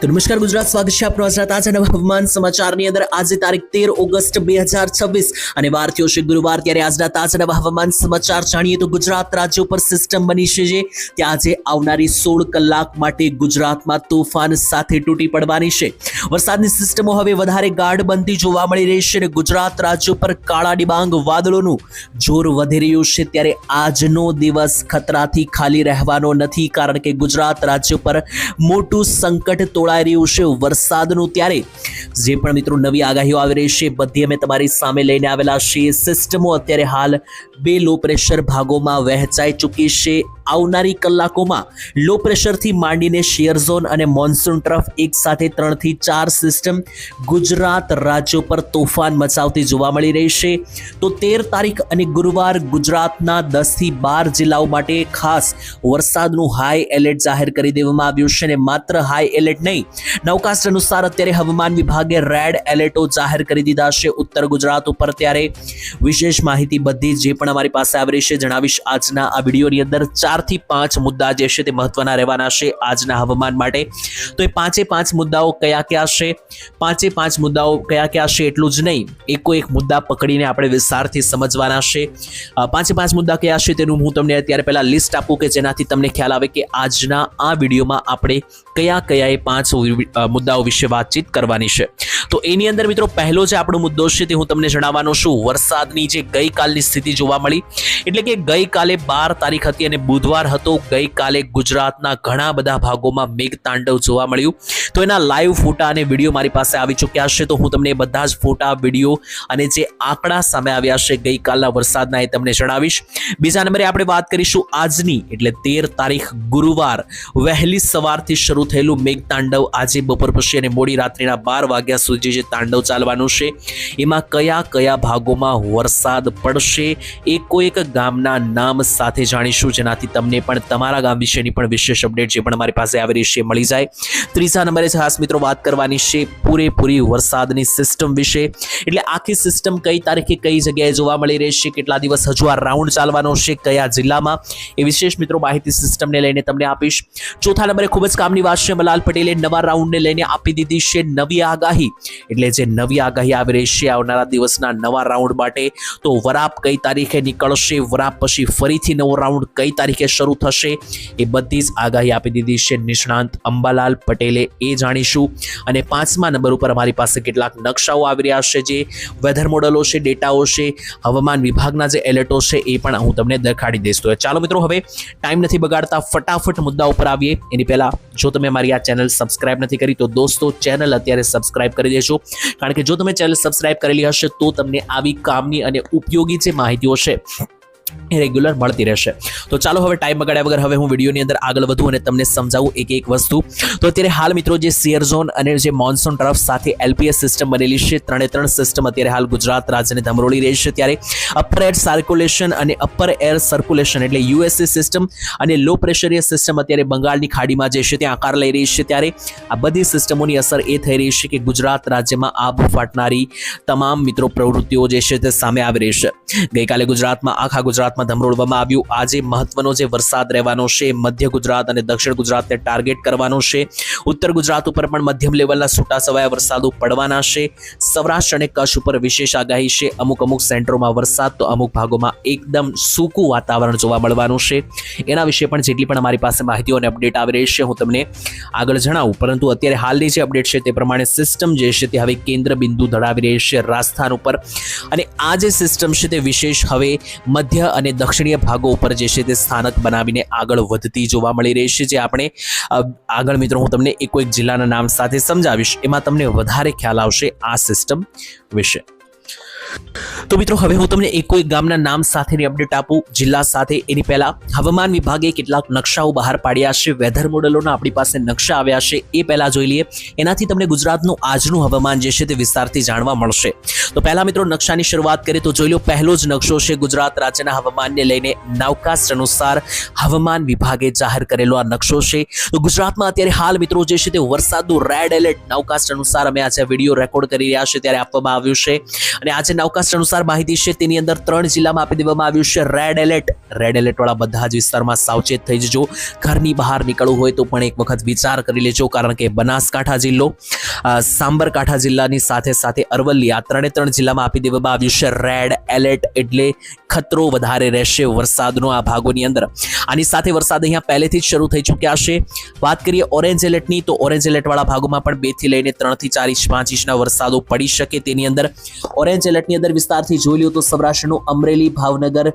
તો નમસ્કાર ગુજરાત, સ્વાગત છે આપનું આજના તાજા નવા હવામાન સમાચારની અંદર. આજે તારીખ 13 ઓગસ્ટ 2026 અને વાર થયો છે ગુરુવાર. ત્યારે આજના તાજા નવા હવામાન સમાચાર જાણીએ તો ગુજરાત રાજ્ય ઉપર સિસ્ટમ બની છે જે ત્યાં આજે આવનારી 16 કલાક માટે ગુજરાતમાં તોફાન સાથે તૂટી પડવાની છે. વરસાદની સિસ્ટમો હવે વધારે ગાઢ બનતી જોવા મળી રહી છે અને ગુજરાત રાજ્ય ઉપર કાળા ડિબાંગ વાદળોનું જોર વધી રહ્યું છે. ત્યારે આજનો દિવસ ખતરાથી ખાલી રહેવાનો નથી, કારણ કે ગુજરાત રાજ્ય પર મોટું સંકટ તોડાઈ રહ્યું છે વરસાદનું. ત્યારે જે પણ મિત્રો નવી આગાહીઓ આવી રહી છે બધી અમે તમારી સામે લઈને આવેલા છીએ. સિસ્ટમો અત્યારે હાલ 2 લો પ્રેશર ભાગોમાં વહેંચાઈ ચૂકી છે. આવનારી કલાકોમાં લો પ્રેશરથી માંડીને શિયર ઝોન અને મોન્સૂન ટ્રફ એક સાથે 3 થી 4 સિસ્ટમ ગુજરાત રાજ્ય પર તોફાન મચાવતી જોવા મળી રહી છે. તો 13 તારીખ અને ગુરુવાર ગુજરાતના 10 થી 12 જિલ્લાઓ માટે ખાસ વરસાદનું હાઈ એલર્ટ જાહેર કરી દેવામાં આવ્યું છે અને માત્ર હાઈ એલર્ટ નહીં, નવકાસ્ટ અનુસાર અત્યારે હવામાન વિભાગે રેડ એલર્ટો જાહેર કરી દીધા છે ઉત્તર ગુજરાત ઉપર. ત્યારે વિશેષ માહિતી બધી જે પણ અમારી પાસે આવી રહી છે જણાવીશ આજના આ વિડીયોની અંદર. 4 થી 5 મુદ્દા જે છે તે મહત્વના રહેવાના છે આજના હવામાન માટે. તો એ 5 મુદ્દાઓ કયા છે, 5 મુદ્દાઓ કયા છે એટલું જ નહીં, એક મુદ્દા પકડીને આપણે વિસ્તારથી સમજવાના છે. 5 મુદ્દા કયા છે તેનું હું તમને અત્યારે પહેલા લિસ્ટ આપું કે જેનાથી તમને ખ્યાલ આવે કે આજના આ વિડીયોમાં આપણે કયા એ 5 મુદ્દાઓ વિશે વાતચીત કરવાની છે. તો એની અંદર મિત્રો પહેલો જે આપણો મુદ્દો છે તે હું તમને જણાવવાનો છું. વરસાદની જે ગઈકાલની સ્થિતિ જોવા મળી, એટલે કે ગઈકાલે 12 તારીખ હતી અને બુધવાર હતો. ગઈકાલે ગુજરાતના ઘણા બધા ભાગોમાં મેઘતાંડવ જોવા મળ્યું. તો એના લાઈવ ફોટા અને વિડીયો મારી પાસે આવી ચૂક્યા છે. તો હું તમને એ બધા જ ફોટા, વિડીયો અને જે આંકડા સામે આવ્યા છે ગઈકાલના વરસાદના એ તમને જણાવીશ. બીજા નંબરે આપણે વાત કરીશું આજની, એટલે 13 તારીખ ગુરુવાર વહેલી સવારથી શરૂ થયેલું મેઘતાંડવ આજે બપોર પછી અને મોડી રાત્રિના 12 વાગ્યા સુધી જે તાંડવ ચાલવાનું છે એમાં કયા ભાગોમાં વરસાદ પડશે એક ગામના નામ સાથે જાણીશું, જેનાથી તમને પણ તમારા ગામ વિશેની પણ વિશેષ અપડેટ જે પણ અમારી પાસે આવી રહી છે મળી જાય. ત્રીજા નંબરે ખાસ મિત્રો વાત કરવાની છે પૂરેપૂરી વરસાદની સિસ્ટમ વિશે, એટલે આખી સિસ્ટમ કઈ તારીખે કઈ જગ્યાએ જોવા મળી રહેશે, કેટલા દિવસ હજુ આ રાઉન્ડ ચાલવાનો છે, કયા જિલ્લામાં, એ વિશેષ મિત્રો માહિતી સિસ્ટમને લઈને તમને આપીશ. ચોથા નંબરે ખૂબ જ કામની વાત છે, મલાલ પટેલે નવા રાઉન્ડને લઈને આપી દીધી છે નવી આગાહી. એટલે જે નવી આગાહી આવી રહી છે આવનારા દિવસના નવા રાઉન્ડ માટે. તો વરાપ કઈ તારીખે નીકળશે, વરાપ પછી ફરીથી નવો રાઉન્ડ કઈ તારીખે શરૂ થશે, એ બધી જ આગાહી આપી દીધી છે નિષ્ણાંત અંબાલાલ પટેલે, એ જાણીશું. અને 5મા નંબર ઉપર અમારી પાસે કેટલાક નકશાઓ આવી રહ્યા છે, જે વેધર મોડલો છે, ડેટાઓ છે, હવામાન વિભાગના જે એલર્ટો છે એ પણ હું તમને દેખાડી દઈશ. તો ચાલો મિત્રો હવે ટાઈમ નથી બગાડતા, ફટાફટ મુદ્દા ઉપર આવીએ. એની પહેલા જો તમે મારી આ ચેનલ સબસ્ક્રાઇબ નથી કરી તો દોસ્તો ચેનલ અત્યારે સબસ્ક્રાઇબ કરી દેજો, કારણ કે જો તમે ચેનલ સબસ્ક્રાઇબ કરેલી હશે તો તમને આવી કામની અને ઉપયોગી જે માહિતીઓ છે એ રેગ્યુલર મળતી રહેશે. તો ચાલો હવે ટાઈમ બગાડ્યા વગર હવે હું વિડીયોની અંદર આગળ વધું અને તમને સમજાવું એક વસ્તુ. તો અત્યારે હાલ મિત્રો જે શિયર ઝોન અને જે મોન્સૂન ટ્રફ સાથે એલપીએસ સિસ્ટમ બનેલી છે, 3 સિસ્ટમ અત્યારે હાલ ગુજરાત રાજ્યને ધમરોળી રહી છે. ત્યારે અપર એર સર્ક્યુલેશન અને અપર એર સર્ક્યુલેશન એટલે યુએસએ સિસ્ટમ અને લો પ્રેશરીય સિસ્ટમ અત્યારે બંગાળની ખાડીમાં જે છે ત્યાં આકાર લઈ રહી છે. ત્યારે આ બધી સિસ્ટમોની અસર એ થઈ રહી છે કે ગુજરાત રાજ્યમાં આભ ફાટનારી તમામ મિત્રો પ્રવૃત્તિઓ જે છે તે સામે આવી રહી છે. ગઈકાલે ગુજરાતમાં આખા ગુજરાતમાં ધમરોળવામાં આવ્યું. આજે મહત્વનો જે વરસાદ રહેવાનો છે મધ્ય ગુજરાત અને દક્ષિણ ગુજરાતને ટાર્ગેટ કરવાનો છે. ઉત્તર ગુજરાત ઉપર પણ મધ્યમ લેવલના છૂટાછવાયા વરસાદો પડવાના છે. સૌરાષ્ટ્ર અને કચ્છ ઉપર વિશેષ આગાહી છે. અમુક સેન્ટરોમાં વરસાદ તો અમુક ભાગોમાં એકદમ સૂકું વાતાવરણ જોવા મળવાનું છે. એના વિશે પણ જેટલી પણ અમારી પાસે માહિતીઓ અને અપડેટ આવી રહી છે હું તમને આગળ જણાવું. પરંતુ અત્યારે હાલની જે અપડેટ છે તે પ્રમાણે સિસ્ટમ જે છે તે હવે કેન્દ્ર બિંદુ ધરાવી રહી છે રાજસ્થાન ઉપર. અને આ જે સિસ્ટમ છે તે વિશેષ હવે મધ્ય અને દક્ષિણીય ભાગો ઉપર જે છે તે સ્થાનક બનાવીને આગળ વધતી જોવા મળી રહી છે. જે આપણે આગળ મિત્રો હું તમને એક જિલ્લાના નામ સાથે સમજાવીશ, એમાં તમને વધારે ખ્યાલ આવશે આ સિસ્ટમ વિશે. તો મિત્રો હવે હું તમને એક ગામના નામ સાથેની અપડેટ આપું જિલ્લા સાથે. એની પહેલા હવામાન વિભાગે કેટલાક નકશાઓ બહાર પાડ્યા છે, વેધર મોડલોના આપણી પાસે નકશા આવ્યા છે, એ પહેલા જોઈ લઈએ. એનાથી તમને ગુજરાતનું આજનું હવામાન જે છે તે વિસ્તારથી જાણવા મળશે. તો પહેલા મિત્રો નકશાની શરૂઆત કરીએ તો જોઈ લો, પહેલો જ નકશો છે ગુજરાત રાજ્યના હવામાનને લઈને નવકાસ્ટ અનુસાર હવામાન વિભાગે જાહેર કરેલો આ નકશો છે. તો ગુજરાતમાં અત્યારે હાલ મિત્રો જે છે તે વરસાદનું રેડ એલર્ટ નવકાસ્ટ અનુસાર અમે આજે વિડીયો રેકોર્ડ કરી રહ્યા છે ત્યારે આપવામાં આવ્યું છે. અને આજે નાઉકાસ્ટ અનુસાર માહિતી છે તેની અંદર 3 જિલ્લામાં આપી દેવામાં આવ્યું છે રેડ એલર્ટ વાળા બધા જ વિસ્તારમાં સાવચેત થઈ જજો. ઘરની બહાર નીકળવું હોય તો પણ એક વખત વિચાર કરી લેજો, કારણ કે બનાસકાંઠા જિલ્લો, સાબરકાંઠા જિલ્લાની સાથે સાથે અરવલ્લી, આ 3 જિલ્લામાં આપી દેવામાં આવ્યું છે રેડ એલર્ટ, એટલે ખતરો વધારે રહેશે વરસાદનો આ ભાગોની અંદર. આની સાથે વરસાદ અહીંયા પહેલેથી જ શરૂ થઈ ચૂક્યા છે. વાત કરીએ ઓરેન્જ એલર્ટની, તો ઓરેન્જ એલર્ટ વાળા ભાગોમાં પણ 2 થી લઈને 3 થી 4 ઇંચ 5 ઇંચના વરસાદો પડી શકે. તેની અંદર ઓરેન્જ એલર્ટની અંદર વિસ્તારથી જોઈ લ્યો તો સૌરાષ્ટ્રનું અમરેલી, ભાવનગર,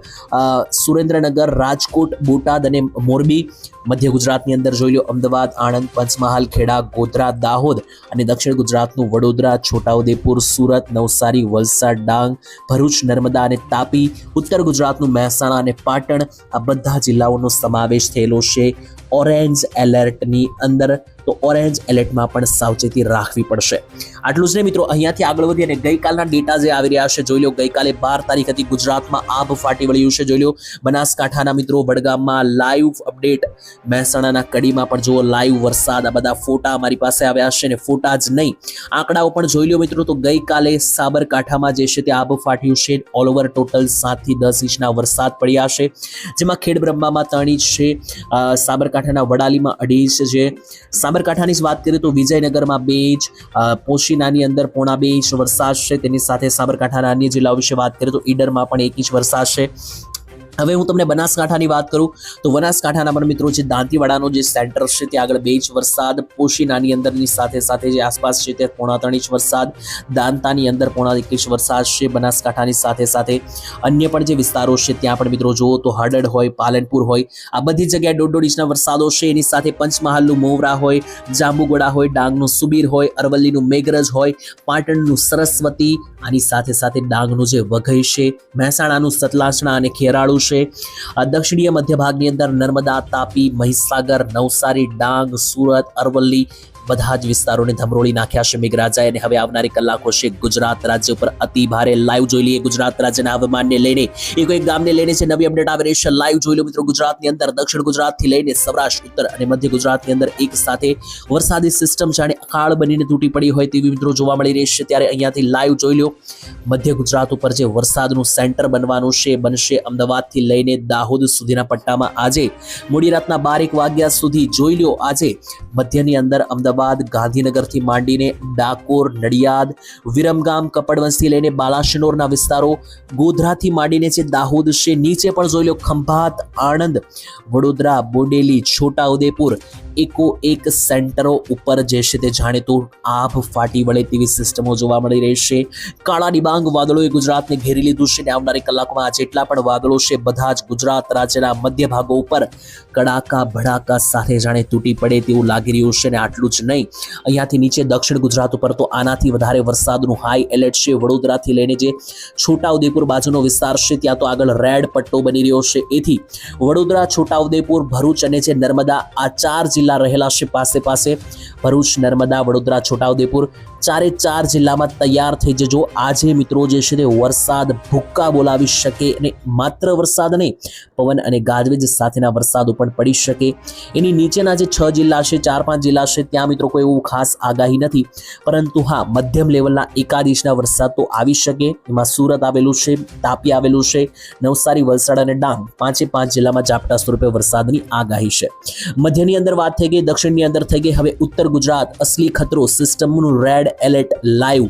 સુરેન્દ્રનગર, રાજકોટ, બોટાદ અને મોરબી. મધ્ય ગુજરાતની અંદર જોઈ લો અમદાવાદ, આણંદ, પંચમહાલ, ખેડા, ગોધરા, દાહોદ અને દક્ષિણ ગુજરાતનું વડોદરા, છોટાઉદેપુર, સુરત, નવસારી, વલસાડ, ડાંગ, ભરૂચ, નર્મદા અને તાપી. ઉત્તર ગુજરાતનું મહેસાણા અને પાટણ, આ બધા જિલ્લાઓનો સમાવેશ થયેલો છે ઓરેન્જ એલર્ટની અંદર. તો ઓરેન્જ એલર્ટમાં પણ સાવચેતી રાખવી પડશે. આટલું જ નહીં મિત્રો, અહીંયાથી આગળ વધી અને ગઈકાલના ડેટા જે આવી રહ્યા છે જોઈ લો. ગઈકાલે 12 તારીખ હતી, ગુજરાતમાં આભ ફાટી વળ્યું છે. જોઈ લો બનાસકાંઠાના મિત્રો વડગામમાં લાઈવ અપડેટ, મહેસાણાના કડીમાં પણ જુઓ લાઈવ વરસાદ. આ બધા ફોટા અમારી પાસે આવ્યા છે, અને ફોટા જ નહીં આંકડાઓ પણ જોઈ લો મિત્રો. તો ગઈકાલે સાબરકાંઠામાં જે છે તે આભ ફાટ્યું છે. ઓલ ઓવર ટોટલ 7 થી 10 ઇંચના વરસાદ પડ્યા છે, જેમાં ખેડબ્રહ્મામાં 3 ઇંચ છે, સાબરકાંઠાના વડાલીમાં 2.5 ઇંચ છે. સાબરકાંઠાની જ વાત કરીએ તો વિજયનગરમાં 2 ઇંચ, પોશીનાની અંદર 1.5 ઇંચ વરસાદ છે. તેની સાથે સાબરકાંઠાના અન્ય જિલ્લાઓ વિશે વાત કરીએ તો ઈડરમાં પણ 1 ઇંચ વરસાદ છે. હવે હું તમને બનાસકાંઠાની વાત કરું તો બનાસકાંઠાના પણ મિત્રો જે દાંતીવાડાનો જે સેન્ટર છે ત્યાં આગળ 2 ઇંચ વરસાદ, પોશીનાની અંદરની સાથે સાથે જે આસપાસ છે તે 1.5 ઇંચ વરસાદ, દાંતાની અંદર 1.5 ઇંચ વરસાદ છે. બનાસકાંઠાની સાથે સાથે અન્ય પણ જે વિસ્તારો છે ત્યાં પણ મિત્રો જુઓ તો હળવદ હોય, પાલનપુર હોય, આ બધી જગ્યાએ 1.5 ઇંચના વરસાદો છે. એની સાથે પંચમહાલનું મોવરા હોય, જાંબુગોડા હોય, ડાંગનું સુબીર હોય, અરવલ્લીનું મેઘરજ હોય, પાટણનું સરસ્વતી, આની સાથે સાથે ડાંગનું જે વઘઈ છે, મહેસાણાનું સતલાસણા અને ખેરાળુ, દક્ષિણીય મધ્ય ભાગની અંદર નર્મદા, તાપી, મહીસાગર, નવસારી, ડાંગ, સુરત, અરવલ્લી, બધા જ વિસ્તારોને ધમરોળી નાખ્યા છે મેઘરાજાએ. અને હવે આવનારી કલાકો છે ગુજરાત રાજ્ય ઉપર અતિ ભારે. લાઈવ જોઈ લઈએ ગુજરાત રાજ્યના હવામાનને લઈને, એક ગામને લઈને છે નવી અપડેટ આવી રહી છે. લાઈવ જોઈ લો મિત્રો, ગુજરાતની અંદર દક્ષિણ ગુજરાતથી લઈને સૌરાષ્ટ્ર, ઉત્તર અને મધ્ય ગુજરાતની અંદર એક સાથે વરસાદી સિસ્ટમ જાણે અકાળ બનીને તૂટી પડી હોય તેવી મિત્રો જોવા મળી રહી છે. ત્યારે અહીંયાથી લાઈવ જોઈ લો મધ્ય ગુજરાત ઉપર જે વરસાદનું સેન્ટર બનવાનું છે, બનશે અમદાવાદથી લઈને દાહોદ સુધીના પટ્ટામાં. આજે મોડી રાતના 12 વાગ્યા સુધી જોઈ લો, આજે મધ્યની અંદર અમદાવાદ, ગાંધીનગરથી માંડીને ડાકોર, નડિયાદ, વિરમગામ, કપડવંશથી લઈને બાલાશનોરના વિસ્તારો, ગોધરાથી માંડીને જે દાહોદ છે, નીચે પણ જોઈ લો ખંભાત, આણંદ, વડોદરા, બોડેલી, છોટાઉદેપુર, એક સેન્ટરો ઉપર જે છે તે જાણે તો આભ ફાટી વળે તેવી સિસ્ટમો જોવા મળી રહી છે. કાળા ડિબાંગ વાદળોએ ગુજરાતને ઘેરી લીધું છે, અને આવનારી કલાકોમાં જેટલા પણ વાદળો છે બધા જ ગુજરાત રાજ્યના મધ્ય ભાગો ઉપર કડાકા ભડાકા સાથે જાણે તૂટી પડે તેવું લાગી રહ્યું છે. અને આટલું જ નહીં, અહીંયાથી નીચે દક્ષિણ ગુજરાત ઉપર તો આનાથી વધારે વરસાદનું હાઈ એલર્ટ છે. વડોદરાથી લઈને જે છોટાઉદેપુર બાજુનો વિસ્તાર છે ત્યાં તો આગળ રેડ પટ્ટો બની રહ્યો છે. એથી વડોદરા, છોટાઉદેપુર, ભરૂચ અને જે નર્મદા, આ 4 જિલ્લા રહેલા છે પાસે. ભરૂચ, નર્મદા, વડોદરા, છોટાઉદેપુર, 4 જિલ્લામાં તૈયાર થઈ જજો. આજે મિત્રો જે છે તે વરસાદ ભૂક્કા બોલાવી શકે, અને માત્ર વરસાદ નહીં, પવન અને ગાજવીજ સાથેના વરસાદો પણ પડી શકે. એની નીચેના જે 6 જિલ્લા છે, 4-5 જિલ્લા છે, ત્યાં મિત્રો કોઈ એવું ખાસ આગાહી નથી, પરંતુ હા મધ્યમ લેવલના એકાદ ઇંચના વરસાદ તો આવી શકે. એમાં સુરત આવેલું છે, તાપી આવેલું છે, નવસારી, વલસાડ અને ડાંગ, 5 જિલ્લામાં ઝાપટા સ્વરૂપે વરસાદની આગાહી છે. મધ્યની અંદર વાત થઈ ગઈ, દક્ષિણની અંદર થઈ ગઈ. હવે ઉત્તર ગુજરાત, અસલી ખતરો, સિસ્ટમનું રેડ એલર્ટ લાઈવ.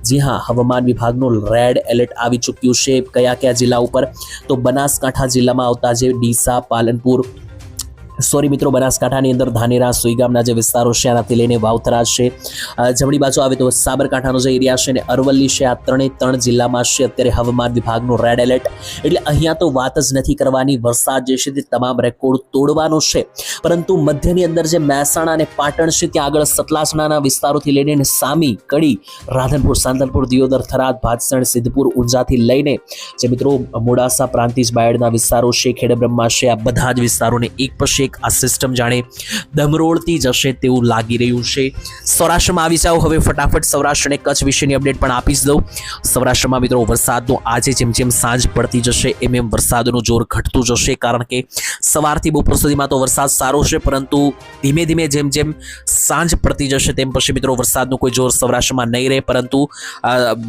જી હા, હવામાન વિભાગનું રેડ એલર્ટ આવી ચૂક્યું છે. કયા જિલ્લા ઉપર? તો બનાસકાંઠા જિલ્લામાં આવતા જે ડીસા, પાલનપુર, મિત્રો બનાસકાંઠાની અંદર ધાનેરા, સુઈગામના જે વિસ્તારો છે આનાથી લઈને વાવથરા છે. જમણી બાજુ આવે તો સાબરકાંઠાનો જે એરિયા છે અને અરવલ્લી છે, આ 3 જિલ્લામાં છે અત્યારે હવામાન વિભાગનું રેડ એલર્ટ. એટલે અહીંયા તો વાત જ નથી કરવાની, વરસાદ જે છે તે તમામ રેકોર્ડ તોડવાનો છે. પરંતુ મધ્યની અંદર જે મહેસાણા અને પાટણ છે ત્યાં આગળ સતલાસણાના વિસ્તારોથી લઈને સામી, કડી, રાધનપુર, સાંતલપુર, દિયોદર, થરાદ, ભાદસણ, સિદ્ધપુર, ઊંઝાથી લઈને જે મિત્રો મોડાસા, પ્રાંતિજ, બાયડના વિસ્તારો છે, ખેડબ્રહ્મા છે, આ બધા જ વિસ્તારોને એક પછી છેક આ સિસ્ટમ જાણે ધમરોળતી જશે તેવું લાગી રહ્યું છે. સૌરાષ્ટ્રમાં આવી જાઓ હવે ફટાફટ સૌરાષ્ટ્ર અને કચ્છ વિશેની અપડેટ પણ આપી જ દઉં. સૌરાષ્ટ્રમાં મિત્રો વરસાદનો આજે જેમ જેમ સાંજ પડતી જશે એમ એમ વરસાદનું જોર ઘટતું જશે, કારણ કે સવારથી બપોર સુધીમાં તો વરસાદ સારો છે, પરંતુ ધીમે ધીમે જેમ જેમ સાંજ પડતી જશે તેમ પછી મિત્રો વરસાદનું કોઈ જોર સૌરાષ્ટ્રમાં નહીં રહે. પરંતુ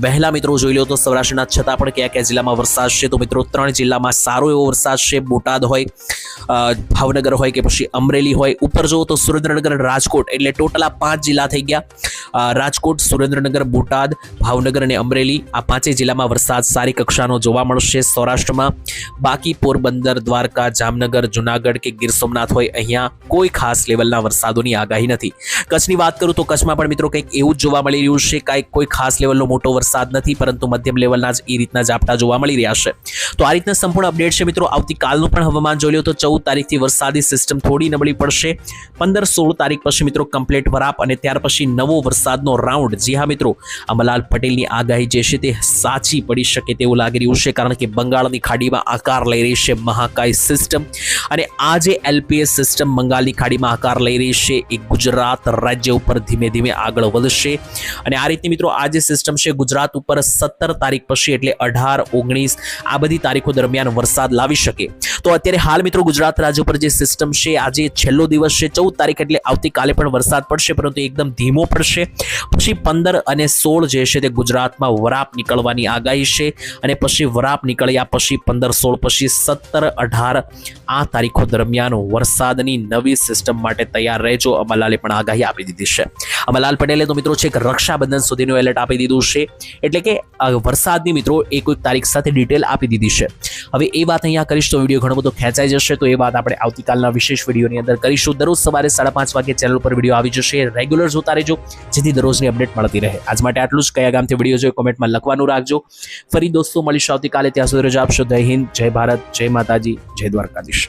વહેલા મિત્રો જોઈ લો તો સૌરાષ્ટ્રના છતાં પણ કયા કયા જિલ્લામાં વરસાદ છે, તો મિત્રો 3 જિલ્લામાં સારો એવો વરસાદ છે. બોટાદ હોય, ભાવનગર હોય કે પછી અમરેલી હોય. ઉપર જુઓ તો સુરેન્દ્રનગર, રાજકોટ, એટલે ટોટલ આ 5 જિલ્લા થઈ ગયા. રાજકોટ, સુરેન્દ્રનગર, બોટાદ, ભાવનગર અને અમરેલી આ 5 જિલ્લામાં વરસાદ સારી કક્ષાનો જોવા મળશે સૌરાષ્ટ્રમાં. બાકી પોરબંદર, દ્વારકા, જામનગર, જુનાગઢ કે ગીર સોમનાથ હોય અહીંયા કોઈ ખાસ લેવલના વરસાદોની આગાહી નથી. કચ્છની વાત કરું તો કચ્છમાં પણ મિત્રો કંઈક એવું જ જોવા મળી રહ્યું છે. કાંઈક કોઈ ખાસ લેવલનો મોટો વરસાદ નથી, પરંતુ મધ્યમ લેવલના જ એ રીતના ઝાપટા જોવા મળી રહ્યા છે. તો આ રીતના સંપૂર્ણ અપડેટ છે મિત્રો. આવતીકાલનું પણ હવામાન જોઈ લો તો 14 તારીખથી વરસાદી સિસ્ટમ થોડી નબળી પડશે. 15-16 તારીખ પછી મિત્રો કમ્પ્લીટ વરાપ અને ત્યાર પછી નવો વરસાદનો રાઉન્ડ. જી હા મિત્રો, અંબાલાલ પટેલની આગાહી જે છે તે સાચી પડી શકે તેવું લાગી રહ્યું છે, કારણ કે બંગાળની ખાડીમાં આકાર લઈ રહી છે મહાકાય સિસ્ટમ, અને આ જે એલપીએસ સિસ્ટમ બંગાળની ખાડીમાં આકાર લઈ રહી છે એ ગુજરાત રાજ્ય ઉપર ધીમે ધીમે આગળ વધશે. અને આ રીતની મિત્રો આ જે સિસ્ટમ છે ગુજરાત ઉપર 17 તારીખ પછી એટલે 18, 19 આ બધી તારીખો દરમિયાન વરસાદ લાવી શકે. તો અત્યારે હાલ મિત્રો ગુજરાત રાજ્ય ઉપર જે સિસ્ટમ છે આજે છેલ્લો દિવસ છે 14 તારીખ એટલે આવતીકાલે પણ વરસાદ પડશે, પરંતુ એકદમ ધીમો પડશે. પછી 15 અને 16 જે છે તે ગુજરાતમાં વરાપ નીકળવાની આગાહી છે, અને પછી વરાપ નીકળ્યા પછી 15, 16 પછી 17, 18 આ તારીખો દરમિયાન વરસાદની નવી સિસ્ટમ માટે તૈયાર રહેજો. અંબાલાલે પણ આગાહી આપી દીધી છે. અંબાલાલ પટેલે તો મિત્રો છેક રક્ષાબંધન સુધીનું એલર્ટ આપી દીધું છે, એટલે કે વરસાદની મિત્રો એક તારીખ સાથે ડિટેલ આપી દીધી છે. હવે એ વાત અહીંયા કરીશ તો વિડીયો ઘણો બધો ખેંચાઈ જશે, તો એ વાત આપણે આવતીકાલના વિશેષ વિડીયોની અંદર કરીશું. દરરોજ સવારે 5:30 વાગે ચેનલ પર વિડીયો આવી જશે. રેગ્યુલર જોતા રહેજો જેથી દરરોજની અપડેટ મળતી રહે. આજ માટે આટલું જ. કયા ગામથી વિડીયો જોયો કોમેન્ટમાં લખવાનું રાખજો. ફરી દોસ્તો મળીશું આવતીકાલે. ત્યાં સુધી રજા આપશો. જય હિન્દ, જય ભારત, જય માતાજી, જય દ્વારકાધીશ.